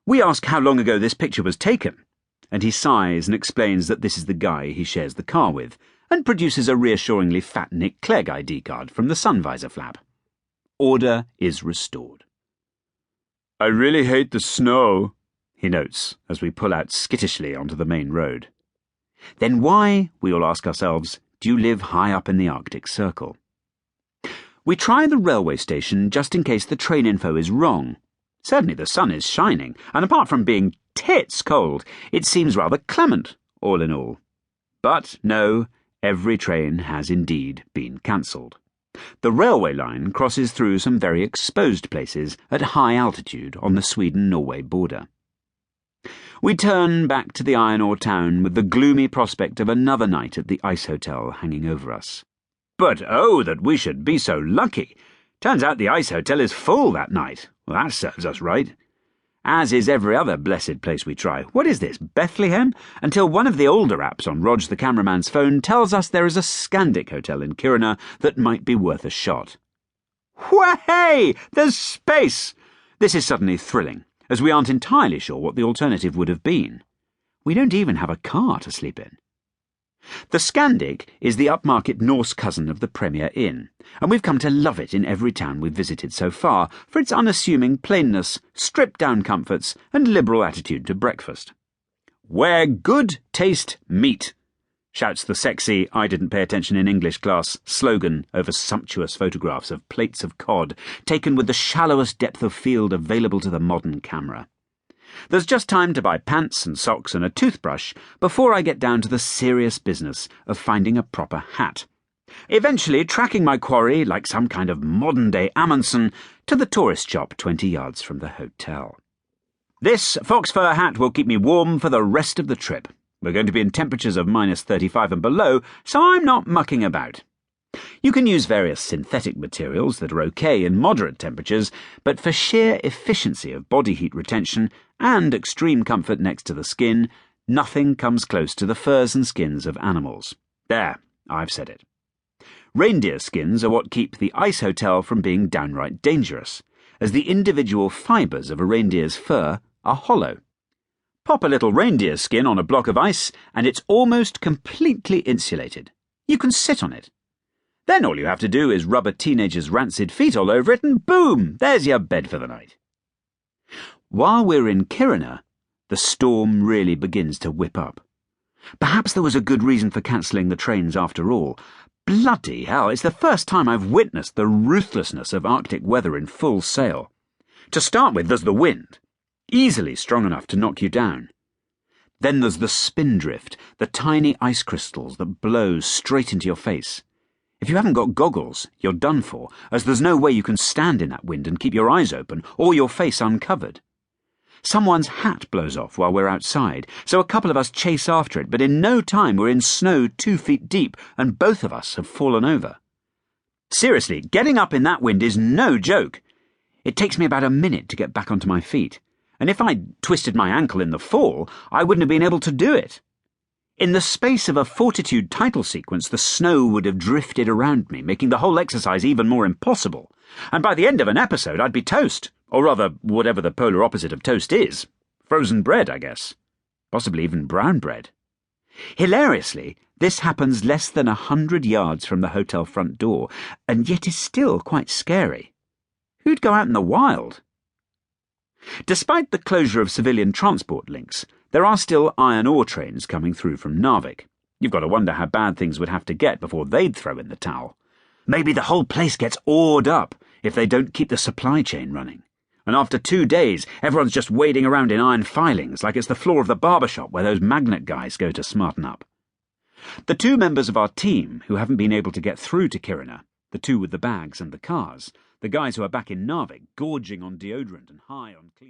We ask how long ago this picture was taken, and he sighs and explains that this is the guy he shares the car with, and produces a reassuringly fat Nick Clegg ID card from the sun visor flap. Order is restored. "I really hate the snow," he notes as we pull out skittishly onto the main road. Then why, we all ask ourselves, do you live high up in the Arctic Circle? We try the railway station just in case the train info is wrong. Certainly the sun is shining, and apart from being tits cold, it seems rather clement, all in all. But no, every train has indeed been cancelled. The railway line crosses through some very exposed places at high altitude on the Sweden-Norway border. We turn back to the iron ore town with the gloomy prospect of another night at the ice hotel hanging over us. But oh, that we should be so lucky! Turns out the ice hotel is full that night. Well, that serves us right. As is every other blessed place we try. What is this, Bethlehem? Until one of the older apps on Rog the cameraman's phone tells us there is a Scandic hotel in Kiruna that might be worth a shot. Whey! There's space! This is suddenly thrilling, as we aren't entirely sure what the alternative would have been. We don't even have a car to sleep in. The Scandic is the upmarket Norse cousin of the Premier Inn, and we've come to love it in every town we've visited so far for its unassuming plainness, stripped-down comforts, and liberal attitude to breakfast. "Where good taste meat," shouts the sexy "I didn't pay attention in English class" slogan over sumptuous photographs of plates of cod taken with the shallowest depth of field available to the modern camera. There's just time to buy pants and socks and a toothbrush before I get down to the serious business of finding a proper hat, eventually tracking my quarry like some kind of modern-day Amundsen to the tourist shop 20 yards from the hotel. This fox fur hat will keep me warm for the rest of the trip. We're going to be in temperatures of -35 and below, so I'm not mucking about. You can use various synthetic materials that are okay in moderate temperatures, but for sheer efficiency of body heat retention and extreme comfort next to the skin, nothing comes close to the furs and skins of animals. There, I've said it. Reindeer skins are what keep the ice hotel from being downright dangerous, as the individual fibres of a reindeer's fur are hollow. Pop a little reindeer skin on a block of ice, and it's almost completely insulated. You can sit on it. Then all you have to do is rub a teenager's rancid feet all over it, and boom, there's your bed for the night. While we're in Kiruna, the storm really begins to whip up. Perhaps there was a good reason for cancelling the trains after all. Bloody hell, it's the first time I've witnessed the ruthlessness of Arctic weather in full sail. To start with, there's the wind, easily strong enough to knock you down. Then there's the spindrift, the tiny ice crystals that blow straight into your face. If you haven't got goggles, you're done for, as there's no way you can stand in that wind and keep your eyes open or your face uncovered. Someone's hat blows off while we're outside, so a couple of us chase after it, but in no time we're in snow 2 feet deep and both of us have fallen over. Seriously, getting up in that wind is no joke. It takes me about a minute to get back onto my feet, and if I'd twisted my ankle in the fall, I wouldn't have been able to do it. In the space of a Fortitude title sequence, the snow would have drifted around me, making the whole exercise even more impossible. And by the end of an episode, I'd be toast. Or rather, whatever the polar opposite of toast is. Frozen bread, I guess. Possibly even brown bread. Hilariously, this happens less than 100 yards from the hotel front door, and yet is still quite scary. Who'd go out in the wild? Despite the closure of civilian transport links, there are still iron ore trains coming through from Narvik. You've got to wonder how bad things would have to get before they'd throw in the towel. Maybe the whole place gets oared up if they don't keep the supply chain running. And after 2 days, everyone's just wading around in iron filings like it's the floor of the barber shop where those magnet guys go to smarten up. The 2 members of our team who haven't been able to get through to Kiruna, the 2 with the bags and the cars, the guys who are back in Narvik gorging on deodorant and high on clean